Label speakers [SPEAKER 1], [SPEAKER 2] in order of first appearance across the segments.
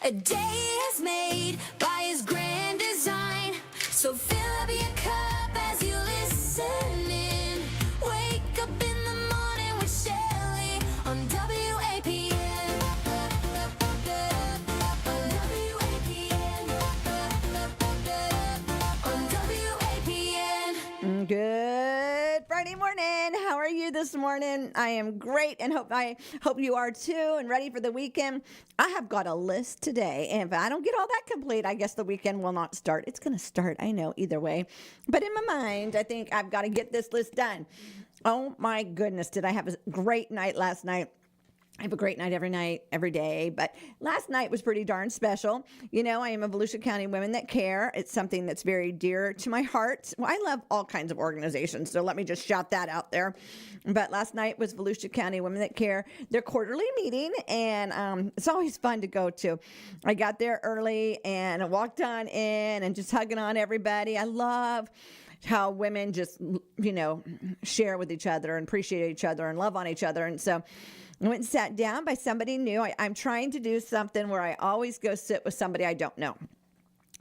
[SPEAKER 1] A day is made by his grand design. So fill up your cup as you listen in. Wake up in the morning with Shelly on WAPN. On WAPN.
[SPEAKER 2] Good Friday morning. How are you this morning? I am great and I hope you are too and ready for the weekend. I have got a list today, and if I don't get all that complete, I guess the weekend will not start. It's going to start, I know, either way. But in my mind, I think I've got to get this list done. Oh my goodness, did I have a great night last night. I have a great night every night, every day, but last night was pretty darn special. You know, I am a Volusia County Women That Care. It's something that's very dear to my heart. Well, I love all kinds of organizations, so let me just shout that out there. But last night was Volusia County Women That Care, their quarterly meeting, and it's always fun to go to. I got there early and I walked on in and just hugging on everybody. I love how women just, you know, share with each other and appreciate each other and love on each other. And so I went and sat down by somebody new. I'm trying to do something where I always go sit with somebody I don't know.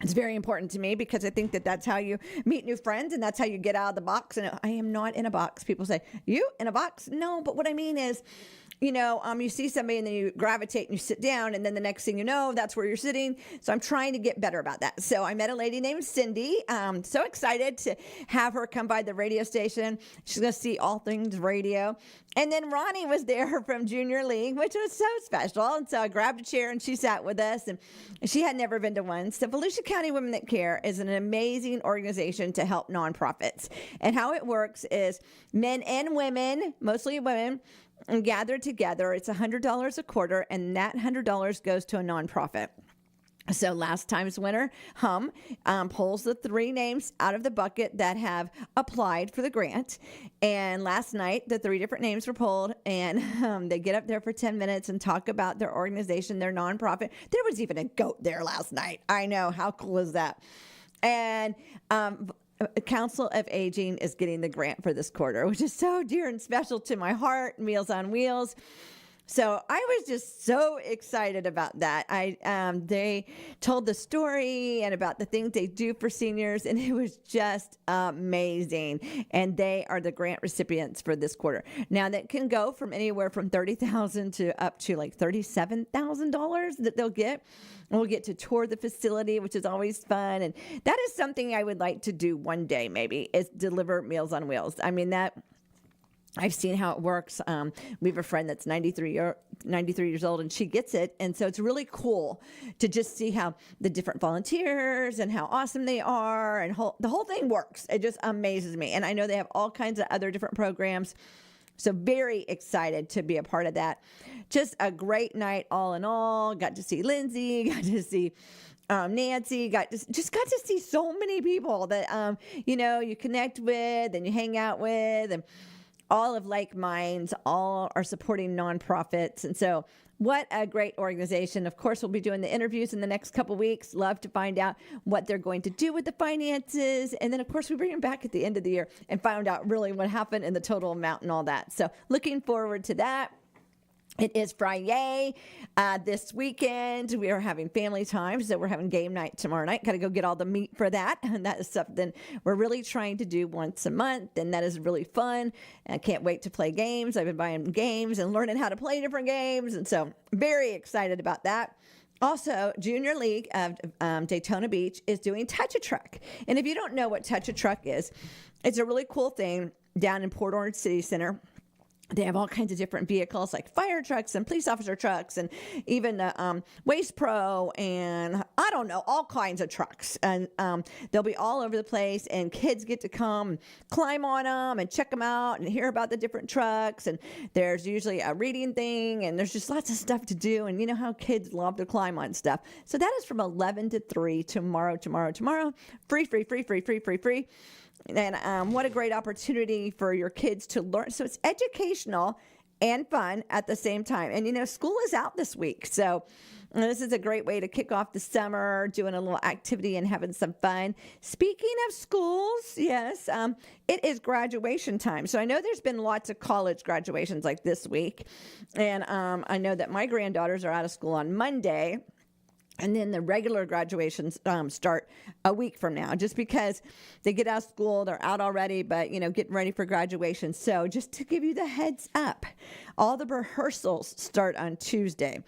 [SPEAKER 2] It's very important to me because I think that that's how you meet new friends and that's how you get out of the box. And I am not in a box. People say, you in a box? No, but what I mean is, you know, you see somebody and then you gravitate and you sit down and then the next thing you know, that's where you're sitting. So I'm trying to get better about that. So I met a lady named Cindy. So excited to have her come by the radio station. She's going to see all things radio. And then Ronnie was there from Junior League, which was so special. And so I grabbed a chair and she sat with us, and she had never been to one. So Volusia County Women That Care is an amazing organization to help nonprofits. And how it works is men and women, mostly women, gather together. It's $100 a quarter, and that $100 goes to a nonprofit. So last time's winner, pulls the 3 names out of the bucket that have applied for the grant. And last night, the 3 different names were pulled, and they get up there for 10 minutes and talk about their organization, their nonprofit. There was even a goat there last night. I know. How cool is that? And Council of Aging is getting the grant for this quarter, which is so dear and special to my heart. Meals on Wheels. So I was just so excited about that. They told the story and about the things they do for seniors, and it was just amazing. And they are the grant recipients for this quarter. Now that can go from anywhere from $30,000 to up to like $37,000 that they'll get. We'll get to tour the facility, which is always fun. And that is something I would like to do one day, maybe, is deliver Meals on Wheels. I mean, I've seen how it works. We have a friend that's 93 years old, and she gets it. And so it's really cool to just see how the different volunteers and how awesome they are, and the whole thing works. It just amazes me. And I know they have all kinds of other different programs. So very excited to be a part of that. Just a great night all in all. Got to see Lindsay, got to see Nancy, got to see so many people that, you know, you connect with and you hang out with, and all of like minds, all are supporting nonprofits. And so what a great organization. Of course, we'll be doing the interviews in the next couple weeks. Love to find out what they're going to do with the finances. And then, of course, we bring them back at the end of the year and find out really what happened and the total amount and all that. So looking forward to that. It is Friday this weekend. We are having family time, so we're having game night tomorrow night. Got to go get all the meat for that, and that is something we're really trying to do once a month, and that is really fun. I can't wait to play games. I've been buying games and learning how to play different games, and so very excited about that. Also, Junior League of Daytona Beach is doing Touch a Truck, and if you don't know what Touch a Truck is, it's a really cool thing down in Port Orange City Center. They have all kinds of different vehicles like fire trucks and police officer trucks, and even Waste Pro, and I don't know, all kinds of trucks. And they'll be all over the place, and kids get to come climb on them and check them out and hear about the different trucks. And there's usually a reading thing, and there's just lots of stuff to do. And you know how kids love to climb on stuff. So that is from 11 to 3 tomorrow. Free. And what a great opportunity for your kids to learn. So it's educational and fun at the same time. And, you know, school is out this week. So this is a great way to kick off the summer, doing a little activity and having some fun. Speaking of schools, yes, it is graduation time. So I know there's been lots of college graduations like this week. And I know that my granddaughters are out of school on Monday. And then the regular graduations start a week from now, just because they get out of school, they're out already, but, getting ready for graduation. So just to give you the heads up, all the rehearsals start on Tuesday.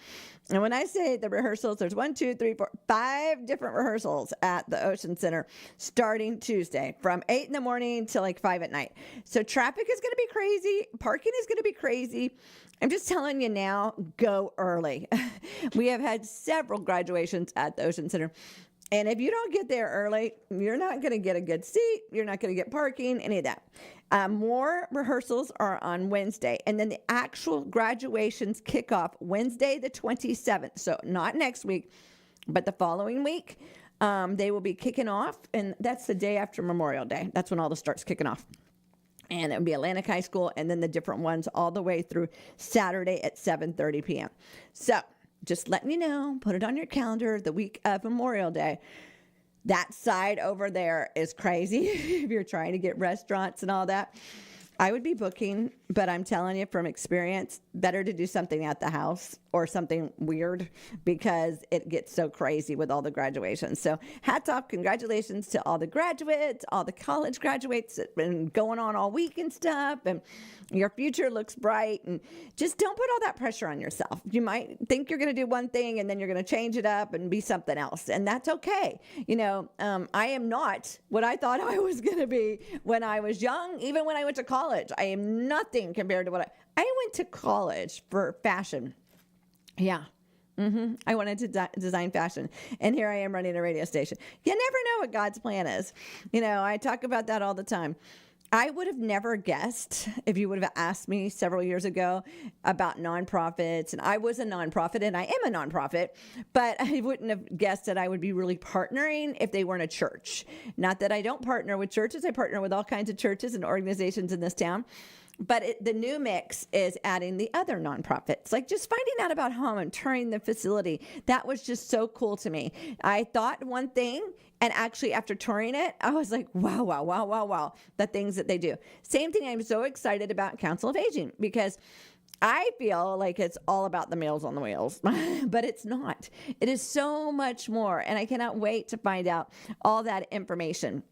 [SPEAKER 2] And when I say the rehearsals, there's 1, 2, 3, 4, 5 different rehearsals at the Ocean Center starting Tuesday from 8 in the morning till like 5 at night. So traffic is going to be crazy. Parking is going to be crazy. I'm just telling you now, go early. We have had several graduations at the Ocean Center. And if you don't get there early, you're not going to get a good seat. You're not going to get parking, any of that. More rehearsals are on Wednesday. And then the actual graduations kick off Wednesday, the 27th. So not next week, but the following week. They will be kicking off. And that's the day after Memorial Day. That's when all this starts kicking off. And it would be Atlantic High School and then the different ones all the way through Saturday at 7:30 p.m. So just letting you know, put it on your calendar the week of Memorial Day. That side over there is crazy if you're trying to get restaurants and all that. I would be booking, but I'm telling you from experience, better to do something at the house or something weird because it gets so crazy with all the graduations. So hats off, congratulations to all the graduates, all the college graduates that have been going on all week and stuff. And your future looks bright. And just don't put all that pressure on yourself. You might think you're going to do one thing and then you're going to change it up and be something else. And that's okay. I am not what I thought I was going to be when I was young, even when I went to college. I am nothing compared to what I went to college for fashion. Yeah. I wanted to design fashion. And here I am running a radio station. You never know what God's plan is. I talk about that all the time. I would have never guessed if you would have asked me several years ago about nonprofits. And I was a nonprofit and I am a nonprofit, but I wouldn't have guessed that I would be really partnering if they weren't a church. Not that I don't partner with churches. I partner with all kinds of churches and organizations in this town. But the new mix is adding the other nonprofits, like just finding out about home and touring the facility. That was just so cool to me. I thought one thing, and actually after touring it, I was like, wow, the things that they do. Same thing, I'm so excited about Council of Aging because I feel like it's all about the Meals on the Wheels, but it's not. It is so much more, and I cannot wait to find out all that information.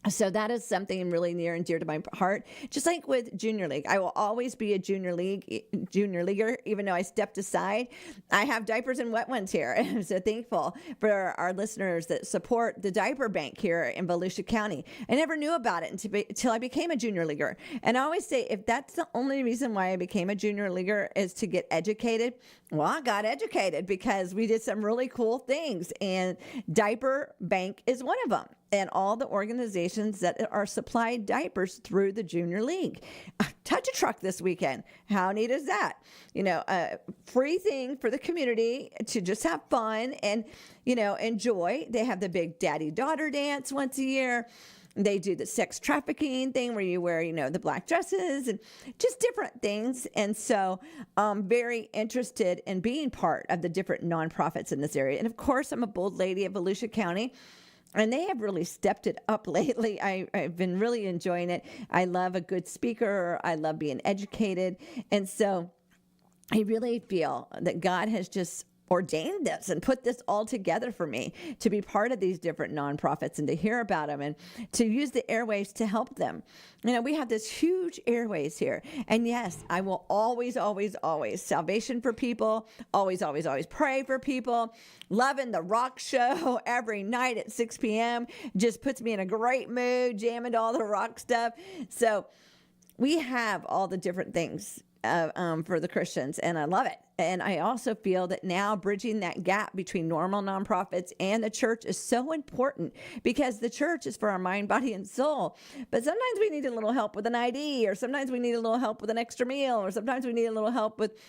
[SPEAKER 2] So that is something really near and dear to my heart. Just like with Junior League, I will always be a junior leaguer, even though I stepped aside. I have diapers and wet ones here. I'm so thankful for our listeners that support the diaper bank here in Volusia County. I never knew about it until I became a junior leaguer. And I always say, if that's the only reason why I became a junior leaguer is to get educated, well, I got educated because we did some really cool things. And Diaper Bank is one of them. And all the organizations that are supplied diapers through the Junior League. Touch a truck this weekend. How neat is that? A free thing for the community to just have fun and, enjoy. They have the big daddy-daughter dance once a year. They do the sex trafficking thing where you wear, the black dresses and just different things. And so I'm very interested in being part of the different nonprofits in this area. And of course, I'm a bold lady of Volusia County. And they have really stepped it up lately. I've been really enjoying it. I love a good speaker. I love being educated. And so I really feel that God has just ordained this and put this all together for me to be part of these different nonprofits and to hear about them and to use the airways to help them. We have this huge airways here. And yes, I will always salvation for people, always pray for people, loving the rock show every night at 6 p.m. just puts me in a great mood, jamming to all the rock stuff. So we have all the different things for the Christians, and I love it. And I also feel that now bridging that gap between normal nonprofits and the church is so important because the church is for our mind, body, and soul. But sometimes we need a little help with an ID, or sometimes we need a little help with an extra meal, or sometimes we need a little help with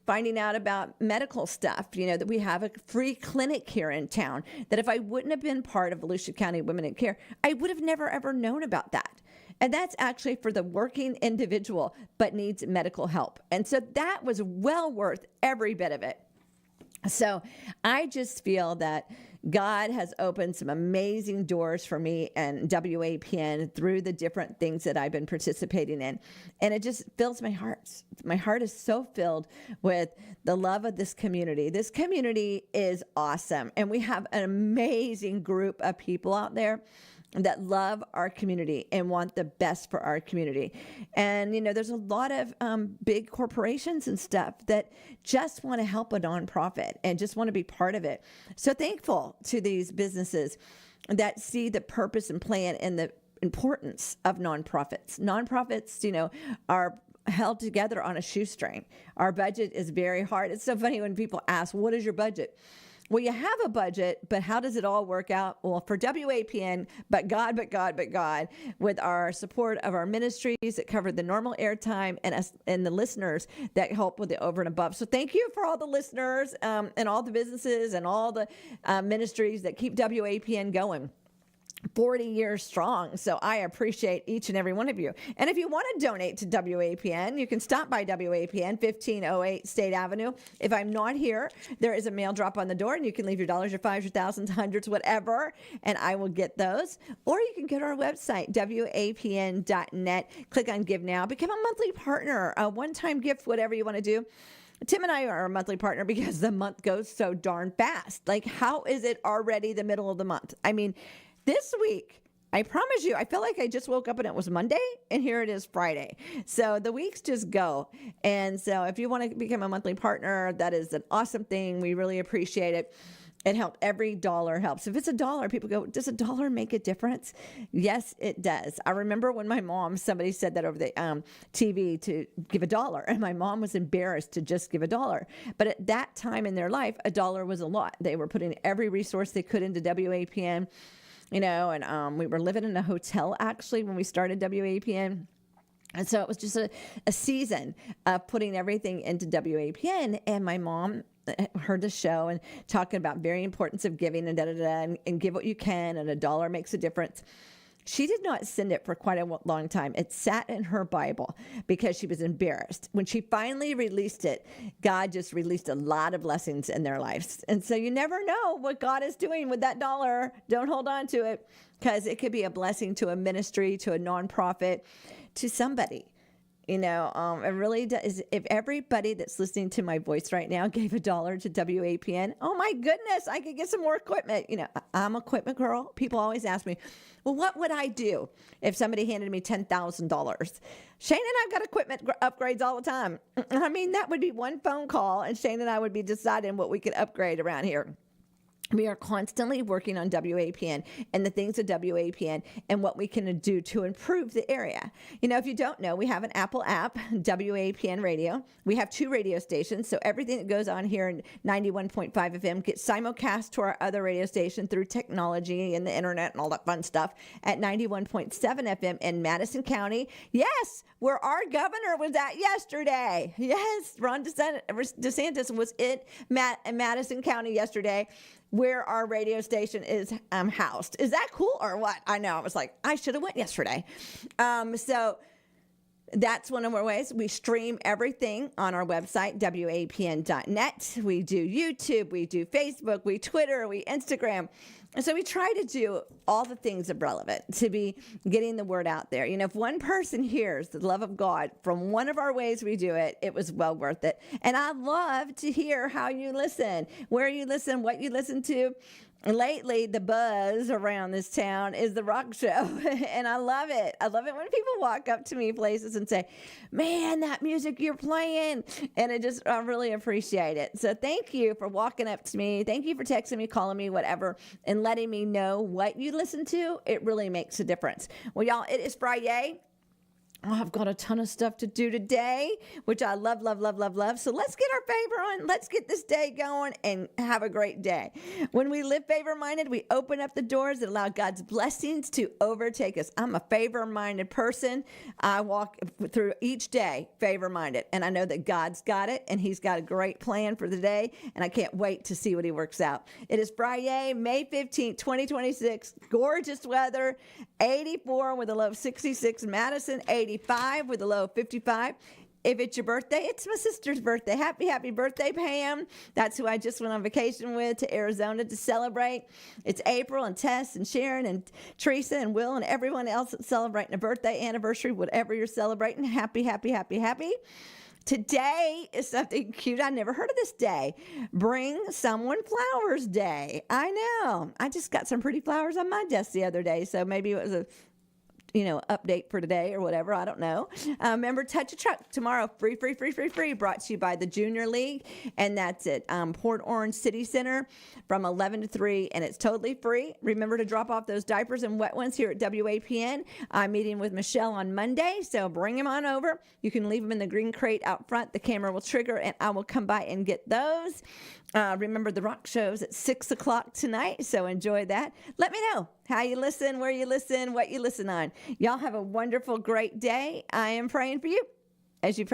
[SPEAKER 2] finding out about medical stuff, that we have a free clinic here in town, that if I wouldn't have been part of Volusia County Women in Care, I would have never, ever known about that. And that's actually for the working individual, but needs medical help. And so that was well worth every bit of it. So I just feel that, God has opened some amazing doors for me and WAPN through the different things that I've been participating in. And it just fills my heart. My heart is so filled with the love of this community. This community is awesome. And we have an amazing group of people out there that love our community and want the best for our community. And, there's a lot of big corporations and stuff that just want to help a nonprofit and just want to be part of it. So thankful to these businesses that see the purpose and plan and the importance of nonprofits. Nonprofits, are held together on a shoestring. Our budget is very hard. It's so funny when people ask, what is your budget? Well, you have a budget, but how does it all work out? Well, for WAPN, but God, with our support of our ministries that cover the normal airtime and us and the listeners that help with the over and above. So thank you for all the listeners and all the businesses and all the ministries that keep WAPN going. 40 years strong. So I appreciate each and every one of you. And if you want to donate to WAPN, you can stop by WAPN, 1508 State Avenue. If I'm not here, there is a mail drop on the door and you can leave your dollars, your fives, your thousands, hundreds, whatever, and I will get those. Or you can go to our website, WAPN.net, click on Give Now, become a monthly partner, a one-time gift, whatever you want to do. Tim and I are a monthly partner because the month goes so darn fast. Like, how is it already the middle of the month? I mean, this week, I promise you, I feel like I just woke up and it was Monday, and here it is Friday. So the weeks just go. And so if you want to become a monthly partner, that is an awesome thing. We really appreciate it. It helps. Every dollar helps. If it's $1, people go, does $1 make a difference? Yes, it does. I remember when my mom, somebody said that over the TV to give $1, and my mom was embarrassed to just give $1. But at that time in their life, $1 was a lot. They were putting every resource they could into WAPN. And we were living in a hotel, actually, when we started WAPN. And so it was just a season of putting everything into WAPN. And my mom heard the show and talking about very importance of giving and give what you can, and $1 makes a difference. She did not send it for quite a long time. It sat in her Bible because she was embarrassed. When she finally released it, God just released a lot of blessings in their lives. And so you never know what God is doing with that $1. Don't hold on to it, because it could be a blessing to a ministry, to a nonprofit, to somebody. It really does. If everybody that's listening to my voice right now gave $1 to WAPN, oh my goodness, I could get some more equipment. I'm an equipment girl. People always ask me, well, what would I do if somebody handed me $10,000? Shane and I've got equipment upgrades all the time. I mean, that would be one phone call, and Shane and I would be deciding what we could upgrade around here. We are constantly working on WAPN and the things of WAPN and what we can do to improve the area. If you don't know, we have an Apple app, WAPN Radio. We have 2 radio stations, so everything that goes on here in 91.5 FM gets simulcast to our other radio station through technology and the internet and all that fun stuff at 91.7 FM in Madison County. Yes, where our governor was at yesterday. Yes, Ron DeSantis was in Madison County yesterday, where our radio station is housed. Is that cool or what? I know. I was like, I should have went yesterday. So that's one of our ways. We stream everything on our website, WAPN.net. We do YouTube, we do Facebook, we Twitter, we Instagram. And so we try to do all the things that are relevant to be getting the word out there. If one person hears the love of God from one of our ways we do it, it was well worth it. And I love to hear how you listen, where you listen, what you listen to. Lately, the buzz around this town is the rock show, and I love it. I love it when people walk up to me places and say, man, that music you're playing, and I really appreciate it. So thank you for walking up to me. Thank you for texting me, calling me, whatever, and letting me know what you listen to. It really makes a difference. Well, y'all, it is Friday. I've got a ton of stuff to do today, which I love, love, love, love, love. So let's get our favor on. Let's get this day going and have a great day. When we live favor-minded, we open up the doors that allow God's blessings to overtake us. I'm a favor-minded person. I walk through each day favor-minded, and I know that God's got it, and He's got a great plan for the day, and I can't wait to see what He works out. It is Friday, May 15th, 2026. Gorgeous weather, 84 with a low of 66. Madison, 85 with a low of 55. If it's your birthday, it's my sister's birthday. Happy birthday, Pam. That's who I just went on vacation with to Arizona to celebrate. It's April and Tess and Sharon and Teresa and Will and everyone else that's celebrating a birthday, anniversary, whatever you're celebrating. Happy. Today is something cute. I never heard of this day. Bring Someone Flowers Day. I know. I just got some pretty flowers on my desk the other day, so maybe it was a update for today or whatever. I don't know. Remember, Touch a Truck tomorrow. Free. Brought to you by the Junior League. And that's at Port Orange City Center from 11 to 3. And it's totally free. Remember to drop off those diapers and wet ones here at WAPN. I'm meeting with Michelle on Monday. So bring them on over. You can leave them in the green crate out front. The camera will trigger and I will come by and get those. Remember, the rock show's at 6 o'clock tonight, so enjoy that. Let me know how you listen, where you listen, what you listen on. Y'all have a wonderful, great day. I am praying for you as you pray.